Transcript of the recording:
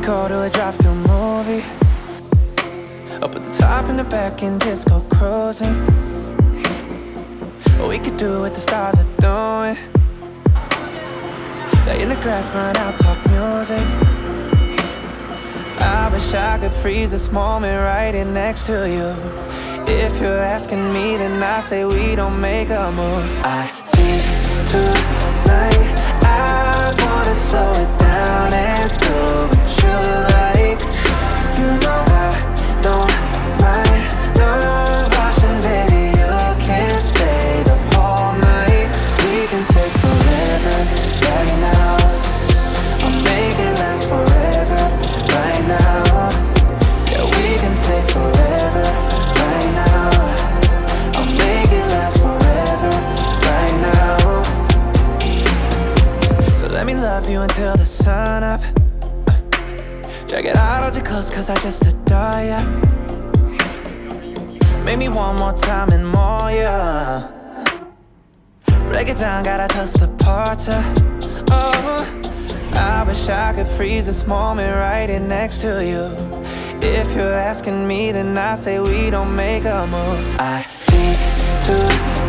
could go to a drive-thru movie, up at the top in the back and just go cruising. Or we could do what the stars are doing, lay in the grass, burn out, talk music. I wish I could freeze this moment right here next to you. If you're asking me, then I say we don't make a move. I think tonight I wanna slow it down and do what you like. You know I don't mind no rushing, baby. You can stay the whole night. We can take forever right now. I'll make it last forever right now. Yeah, we can take forever right now. I'll make it last forever right now. So let me love you until the sun up. Check it out, hold you close cause I just adore ya. Make me one more time and more, yeah. Break it down, gotta toast the porter. Oh, I wish I could freeze this moment right here next to you. If you're asking me, then I say we don't make a move. I think tonight